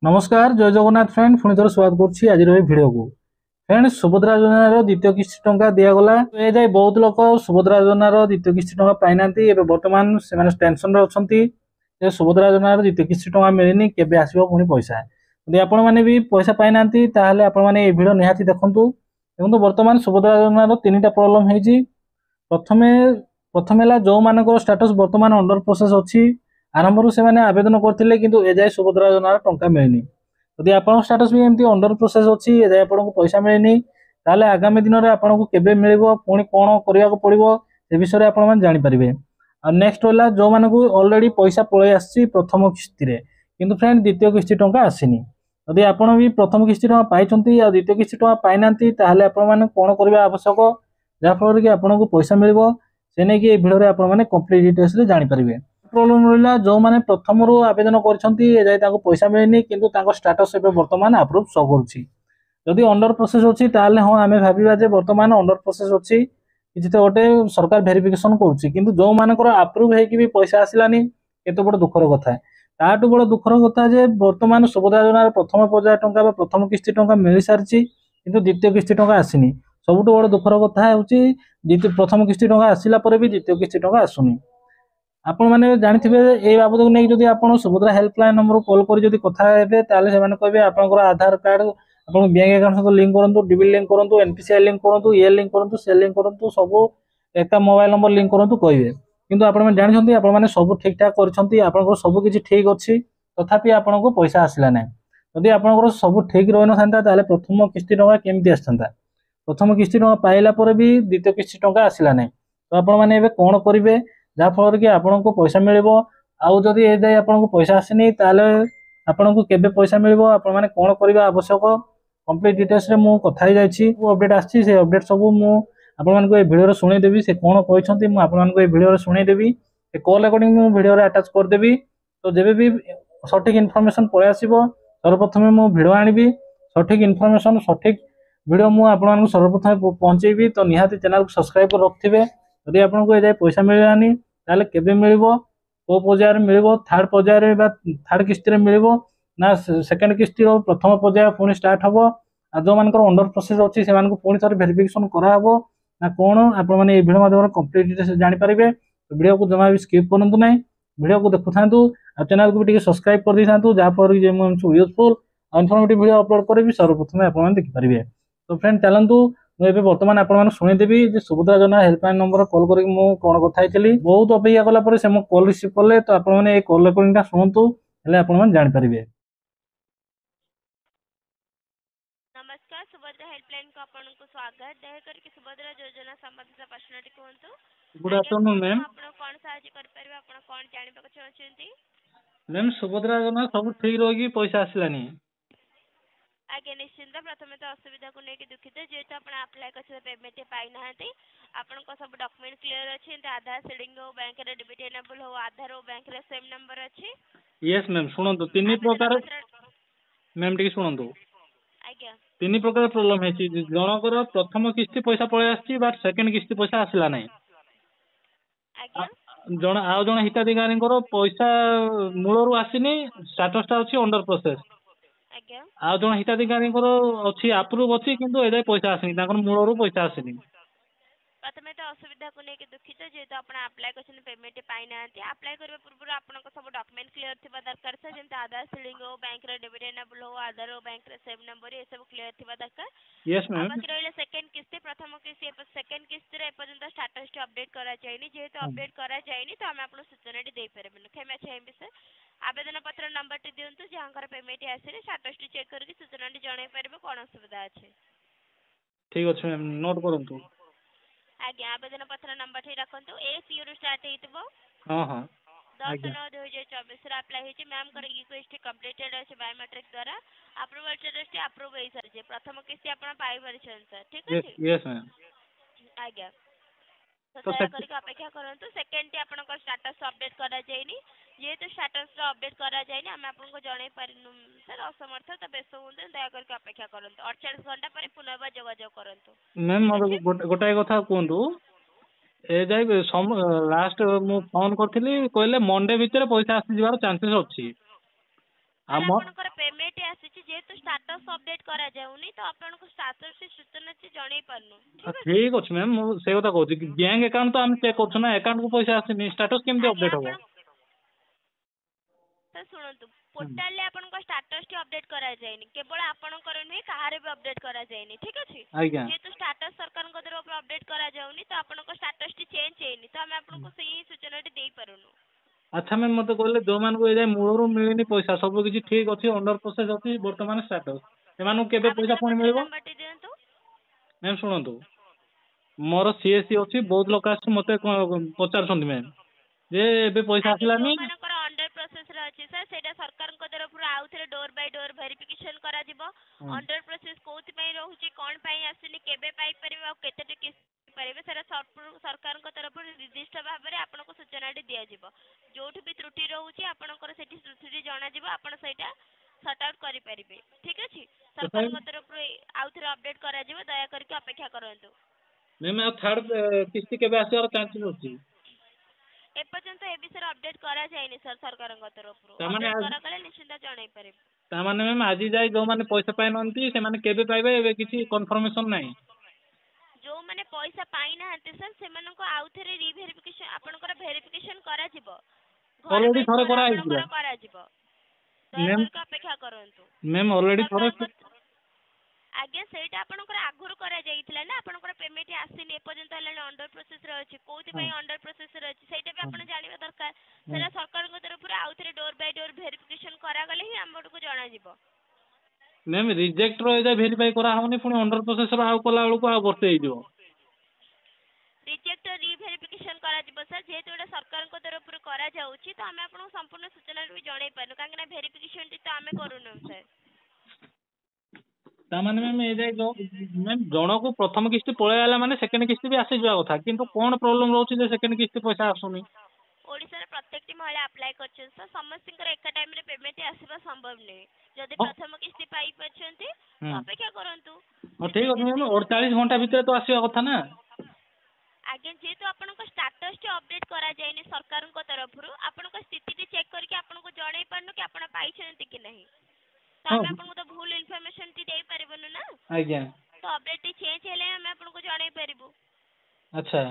नमस्कार जय जगन्नाथ फ्रेंड पुणी थोड़ा स्वागत करुच्ची आज भिडियो को फ्रेंड सुभद्रा योजनार द्वितीय किस्ती टंका दिगला ए जाए बहुत लोग सुभद्रा योजनार द्वितीय किस्ती टंका पाई ना बर्तमान से टेंशन अच्छा सुभद्रा योजनार द्वितीय किस्ती टंका मिलनी केबे आसो पुणी पैसा यदि आपण मैंने भी पैसा पाई ना आपण मैंने भिडियो निहाती देखूँ देखो बर्तमान सुभद्रा योजनार तीन टा प्रोब्लेम है प्रथम प्रथम है जो मान स्टाटस बर्तमान अंडर प्रोसेस अच्छी आरंभ से आवेदन करते कि एजाए सुभद्रा योजनार टंका मिलनी जदि आप स्टाटस भी एमती अंडर प्रोसेस अच्छी एजाए आपको पैसा मिलनी ताले आगामी दिन में आपको केबे मिलिबो पुणी कौन करने को पड़ो से विषय आप जानीपारे। और नेक्स्ट है जो मानक ऑलरेडी पैसा पलि आसी प्रथम किस्ती किंतु फ्रेंड द्वितीय किस्ती टंका आसीनी जदि आप भी प्रथम किस्ती टंका पाई द्वितीय किस्ती टंका पाई ना कौन करने आवश्यक जहाँफल कि आपको पैसा मिल से नहीं भिडियो आपने कंप्लीट डिटेल्स जानीपारे। प्रोब्लेम रहा जो मैंने प्रथम रू आवेदन कर पैसा मिलनी किंतु स्टाटस बर्तमान अप्रूव शो करुँच अंडर प्रोसेस अच्छी हाँ आम भावा बर्तमान अंडर प्रोसेस अच्छी किसी तो गोटे सरकार भेरिफिकेशन करुँच जो मानकर अप्रूव होगी पैसा आसलानी केते बड़ दुखर कथा ताठू बड़ दुखर कथा बर्तमान सुभद्रा योजनार प्रथम पर्याय टंका प्रथम किस्ती टंका मिल सारी किंतु द्वितीय किस्ती टंका आसनी सबुठ बड़ दुखर कथा हो प्रथम किस्ती टंका आसला भी द्वितीय किस्ती टंका आसुनी आपण मैंने जानते ये बाबद को नहीं जब आप सुभद्रा हेल्पलाइन नंबर कॉल कर कथा हे कहे आप आधार कार्ड आप बैंक अकाउंट सहित लिंक करूँ डीबी लिंक करूँ एनपीसीआई लिंक करूँ ये लिंक करूँ से लिंक करूँ सब एक मोबाइल नंबर लिंक करूँ कहे किंतु आप जानते आपने सब ठीक ठाक कर सब किसी ठीक अच्छी तथापि आपको पैसा आसला ना जदि आप सब ठीक रही ना ताले प्रथम किस्ती टंका केमती आसता प्रथम किस्ती टंका पाइला भी द्वितीय किस्ती टंका आसला ना तो आपने कौन करेंगे जहाँफल कि आपको पैसा मिल आउ जदि ए जाए आपको पैसा आसनी ताले आपको केबे पैसा मिल आपने कौन करने आवश्यक कंप्लीट डिटेल्स रे मु कथा ही जाइए अपडेट आसी से अपडेट सब मुझे भिडियो शुणेदेवी से कौन कहते मुझे भिडियो शुणेदेवी कॉल रेकर्डिंग मु भिडियो अटाच करदेवी तो जब भी सठिक इनफॉरमेशन पलि आसो सर्वप्रथम मु भिडियो आनी सठिक इनफॉरमेशन सठिक भिडियो मुझे सर्वप्रथम पहुंचेबी तो निहाती चैनल को सब्सक्राइब कर रखिए यदि आपको ये पैसा मिलानी ताले केबे मिलिबो को पर्यायर मिलिबो थर्ड पर्यायर थर्ड किस्ती मिल ना सेकंड किस्ती प्रथम पर्याय पुणी स्टार्ट हम आ जो मान अंडर प्रोसेस अच्छी से पुणी थे भेरिफिकेशन कराब ना कौन आप भिडियो माध्यम कंप्लीट डिटेल्स जानीपारे तो भिडियो को जमा भी स्किप करूँ ना भिडियो को देखु था चैनल को भी सब्सक्राइब कर दी था जहाँफल यूजफुल इनफॉर्मेटिव भिडियो अपलोड करी सर्वप्रथम आप देखिपारे। तो फ्रेंड चलतु मुझे बर्तमान आपको शुणेदेवी सुभद्रा योजना हेल्पलाइन नंबर कॉल कर कौन कथा बहुत अपेक्षा कला से कॉल रिसीव कले तो आपने कॉल रेकर्डिंग शुणु जानीपारे। नमस्कार सुभद्रा हेल्पलाइन को आपको स्वागत दयाकर सुभद्रा योजना संबंधित प्रश्न कहतु। Good afternoon ma'am. कौन साहाय्य कर पारे आपण कौन जानिबा चाहछंती मैम सुभद्रा योजना सब ठीक रही पैसा आसलानी आगे निश्चिंत प्रथम तो असुविधा को लेकिन दुखित जेहेतु आप अप्लाई कर पेमेंट पाई ना आपण सब डॉक्यूमेंट क्लियर अच्छे आधार सीडिंग हो बैंक रे डेबिट एनेबल हो आधार हो बैंक रे सेम नंबर अच्छे। यस मैम शुणु तीन प्रकार मैम टी शुणु आज्ञा तीन प्रकार प्रोब्लेम है जनकर प्रथम किस्ती पैसा पलि आसी बट सेकंड किस्ती पैसा आसला ना आज्ञा जन आउ जन हिताधिकारी पैसा मूलरू आसीनी स्टाटस टा अच्छी अंडर प्रोसेस आज्ञा आ जन हिताधिकारी अच्छी अप्रूव अच्छी किंतु ए पैसा आसनी मूलरू पैसा आसनी प्रथम तो असुविधा को लेकिन दुखित जेहेतु आप अप्लाई कर पेमेंट पाई ना अप्लाई करने पूर्व आप सब डॉक्यूमेंट क्लियर थी दरकार सर जमी आधार सीडिंग हो बैंक रे डेबिट एनेबल हो आधार हो बैंक रे सेम नंबर ये सब क्लियर थी दरकार। यस मैम बाकी रही सेकंड किस्ती प्रथम किस्ती सेकंड किस्ती एपर्यंत स्टाटस अपडेट करा जाए जेहेतु अपडेट करा जाए तो आम आपको सूचना टी देपारे क्षमा चाहिए सर आवेदन पत्र नंबर टी दिंतु जहाँ पेमेंट आसे स्टाटस टी चेक करके सूचना टी जन पारे कौन असुविधा अच्छे। ठीक अच्छे मैम नोट करूँ आज्ञा आवेदन पत्र नंबर टी रखु ए स्टार्ट हो हाँ हाँ 10/9/2024 अप्लाई होती मैम कर रिक्वेस्ट कंप्लीटेड अच्छे बायोमेट्रिक द्वारा अप्रूवल स्टेटस अप्रूव हो सारी प्रथम किस्ती आप पाई पारे सर ठीक है। यस मैम आज्ञा तो दया करके अपेक्षा करंतु सेकंड टी आपन स्टेटस अपडेट करा जायनी जेहेतु स्टेटस अपडेट करा जायनी हम आपन को जणाई पारिनु सर असमर्थ तो बेस होंदे दया करके अपेक्षा करंतु 48 घंटा पर पुनर्बार जोगाजोग करंतु। मैम गोटाए कथा कहतु ए जाए लास्ट मु फोन करथिली कहले मंडे भीतर पैसा आसी जिवार चांसेस अछि आपनकर पेमेंट ଯେହେତୁ ଷ୍ଟାଟସ୍ ଅପଡେଟ୍ କରାଯାଉନି ତ ଆପଣଙ୍କ ଷ୍ଟାଟସ୍ ସୂଚନା ଜଣେଇ ପାରୁନୁ। ଠିକ ଅଛି ଠିକ୍ ଅଛି ମ୍ୟାମ୍, ମୁଁ ସେଇ କଥା କହୁଛି କି ବ୍ୟାଙ୍କ ଆକାଉଣ୍ଟ ତ ଆମେ ଚେକ୍ କରୁଛୁ ନା, ଆକାଉଣ୍ଟକୁ ପଇସା ଆସିନି, ଷ୍ଟାଟସ୍ କେମିତି ଆଜ୍ଞା ଅପଡେଟ୍ ହବ? ଆପଣ ତ ଶୁଣନ୍ତୁ, ପୋର୍ଟାଲରେ ଆପଣଙ୍କ ଷ୍ଟାଟସ୍ଟି ଅପଡେଟ୍ କରାଯାଇନି, କେବଳ ଆପଣଙ୍କର ନୁହେଁ କାହାର ବି ଅପଡେଟ୍ କରାଯାଇନି। ଠିକ୍ ଅଛି, ଆଜ୍ଞା ଯେହେତୁ ଷ୍ଟାଟସ୍ ସରକାରଙ୍କ ତରଫରୁ ଅପଡେଟ୍ କରାଯାଉନି ତ ଆପଣଙ୍କ ଷ୍ଟାଟସ୍ଟି ଚେଞ୍ଜ ହେଇନି, ତ ଆମେ ଆପଣଙ୍କୁ ସେଇ ସୂଚନାଟି ଦେଇପାରୁନୁ। ଆଚ୍ଛା ମ୍ୟାମ୍, ମତେ କହିଲେ ଯୋଉମାନଙ୍କୁ ଏ ଯାଏ ମୂଳରୁ ମିଳିନି ପଇସା, ସବୁ କିଛି ଠିକ୍ ଅଛି, ଅଣ୍ଡର ପ୍ରୋସେସ୍ ଅଛି, ବର୍ତ୍ତମାନ ଷ୍ଟାଟସ୍, ସେମାନଙ୍କୁ କେବେ ପଇସା ଆବେଦନ ପୁଣି ପତ୍ର ମିଳିବ? ନମ୍ବରଟି ଦିଅନ୍ତୁ। ମ୍ୟାମ୍ ଶୁଣନ୍ତୁ, ମୋର CSC ଅଛି, ବହୁତ ଲୋକ ଆସି ମତେ ପଚାରୁଛନ୍ତି ମ୍ୟାମ୍ ଯେ ଏବେ ପଇସା ଆଜ୍ଞା, ଆସିଲାନି। ଯୋଉମାନଙ୍କର ଅଣ୍ଡର ପ୍ରୋସେସରେ ଅଛି ସାର୍, ସେଇଟା ସରକାରଙ୍କ ତରଫରୁ ଆଉ ଥରେ ଡୋର ବାଇ ଡୋର ଭେରିଫିକେସନ କରାଯିବ। ହଁ। ଅଣ୍ଡର ପ୍ରୋସେସ କୋଉଥିପାଇଁ ରହୁଛି, କଣ ପାଇଁ ଆସିନି, କେବେ ପାଇପାରିବେ ଆଉ କେତେଟି କିସ୍ତି ପାଇବେ, ସେଟା ସରକାରଙ୍କ ତରଫରୁ ନିର୍ଦ୍ଦିଷ୍ଟ ଭାବରେ ଆପଣଙ୍କୁ ସୂଚନାଟି ଦିଆଯିବ। ଯୋଉଠି ବି ତ୍ରୁଟି ରହୁଛି ଆପଣଙ୍କର ସେଠି ତ୍ରୁଟିଟି ଜଣାଯିବ, ଆପଣ ସେଇଟା ସର୍ଟ ଆଉଟ୍ କରିପାରିବେ। ଠିକ୍ ଅଛି, ତଥାପି ସରକାରଙ୍କ ତରଫରୁ ଆଉ ଥରେ ଅପଡେଟ୍ କରାଯିବ, ଦୟାକରିକି ଅପେକ୍ଷା କରନ୍ତୁ। ମ୍ୟାମ୍ ଆଉ ଥାର୍ଡ କିସ୍ତି କେବେ ଆସିବାର ଚାନ୍ସେସ୍ ଅଛି? ଏପର୍ଯ୍ୟନ୍ତ ଏ ବିଷୟରେ ଅପଡେଟ୍ କରାଯାଇନି ସାର୍, ସରକାରଙ୍କ ତରଫରୁ ତାମାନେ ଅପଡେଟ୍ କରାଗଲେ ନିଶ୍ଚିନ୍ତ ଜଣେଇ ପାରିବୁ। ତାମାନେ ମ୍ୟାମ୍ ଆଜି ଯାଇ ଯୋଉମାନେ ପଇସା ପାଇନାହାନ୍ତି ସେମାନେ କେବେ ପାଇବେ ଏବେ କିଛି କନଫର୍ମେସନ ନାହିଁ? ଯୋଉମାନେ ପଇସା ପାଇନାହାନ୍ତି ସାର୍, ସେମାନଙ୍କୁ ଆଉଥରେ ରିଭେରିଫିକେସନ ଆପଣଙ୍କର ଭେରିଫିକେସନ କରାଯିବ, ଘର ଅଲରେଡି ବାଇ ଥରେ ଘର କରାହେଇଥିଲା ଆପଣଙ୍କର କରାଯିବ, ମ୍ୟାମ୍। ଦୟାକରିକି ଅପେକ୍ଷା କରନ୍ତୁ। ମ୍ୟାମ୍ ଅଲରେଡି ଥରେ ସରକାରଙ୍କ ଆଜ୍ଞା, ସେଇଟା ଆପଣଙ୍କର ଆଗରୁ କରାଯାଇଥିଲା ନା, ଆପଣଙ୍କର ପେମେଣ୍ଟ ଆସିନି ଏପର୍ଯ୍ୟନ୍ତ ହେଲାଣି, ଅଣ୍ଡର ପ୍ରୋସେସରେ ଅଛି। ହଁ କୋଉଥିପାଇଁ ଅଣ୍ଡର ପ୍ରୋସେସରେ ଅଛି ସେଇଟା ବି ହଁ ଆପଣ ଜାଣିବା ଦରକାର। ହଁ। ସେଟା ସରକାରଙ୍କ ତରଫରୁ ଆଉଥରେ ଡୋର ବାଇ ଡୋର ଭେରିଫିକେସନ କରାଗଲେ ହିଁ ଆମକୁ ଜଣାଯିବ। ମ୍ୟାମ୍ ରିଜେକ୍ଟର ଏ ଯାଏ ଭେରିଫାଇ କରାହଉନି, ପୁଣି ଅଣ୍ଡର ପ୍ରୋସେସର ଆଉ କଲା ବେଳକୁ ଆଉ ବର୍ଷେ ହେଇଯିବ। ରିଜେକ୍ଟ ରିଭେରିଫିକେସନ କରାଯିବ ସାର୍, ଯେହେତୁ ଏଇଟା ସରକାରଙ୍କ ତରଫରୁ କରାଯାଉଛି ତ ଆମେ ଆପଣଙ୍କୁ ସମ୍ପୂର୍ଣ୍ଣ ସୂଚନା ବି ଜଣେଇ ପାରୁନୁ, କାହିଁକି ନା ଭେରିଫିକେସନଟି ତ ଆମେ କରୁନୁ ସାର୍। ତାମାନେ ମ୍ୟାମ୍ ଏ ଯାଏ ମ୍ୟାମ୍ ଜଣକୁ ପ୍ରଥମ କିସ୍ତି ପଳେଇ ଆଇଲା ମାନେ ସେକେଣ୍ଡ କିସ୍ତି ବି ଆସିଯିବା କଥା, କିନ୍ତୁ କଣ ପ୍ରୋବ୍ଲେମ ରହୁଛି ଯେ ସେକେଣ୍ଡ କିସ୍ତି ପଇସା ଆସୁନି? ଓଡ଼ିଶାର ପ୍ରତ୍ୟେକଟି ମହିଳା ଆପ୍ଲାଏ କରିଛନ୍ତି ସାର୍, ସମସ୍ତଙ୍କର ଏକା ଟାଇମରେ ପେମେଣ୍ଟ ଆସିବା ସମ୍ଭବ ନୁହେଁ। ଯଦି ହଉ ପ୍ରଥମ କିସ୍ତି ପାଇପାରୁଛନ୍ତି ତ ଅପେକ୍ଷା କରନ୍ତୁ। ହଉ ଯଦି ଠିକ୍ ଅଛି ଯେମିତି ମ୍ୟାମ୍, 48 ଘଣ୍ଟା ଭିତରେ ତ ଆସିବା କଥା ନା? ଆଜ୍ଞା, ଯେହେତୁ ଆପଣଙ୍କ ଷ୍ଟାଟସଟି ଅପଡେଟ୍ କରାଯାଇନି ସରକାରଙ୍କ ତରଫରୁ, ଆପଣଙ୍କ ସ୍ଥିତିଟି ଚେକ୍ କରିକି ଆପଣଙ୍କୁ ଜଣେଇ ପାରୁନୁ କି ଆପଣ ପାଇଛନ୍ତି କି ନାହିଁ, ତ ହଁ ଆମେ ଆପଣଙ୍କୁ ତ ଭୁଲ ଇନଫର୍ମେସନଟି ଦେଇପାରିବୁନି ନା। ଆଜ୍ଞା। ତ ଅପଡେଟଟି ଚେଞ୍ଜ ହେଲେ ଆମେ ଆପଣଙ୍କୁ ଜଣେଇ ପାରିବୁ। ଆଚ୍ଛା।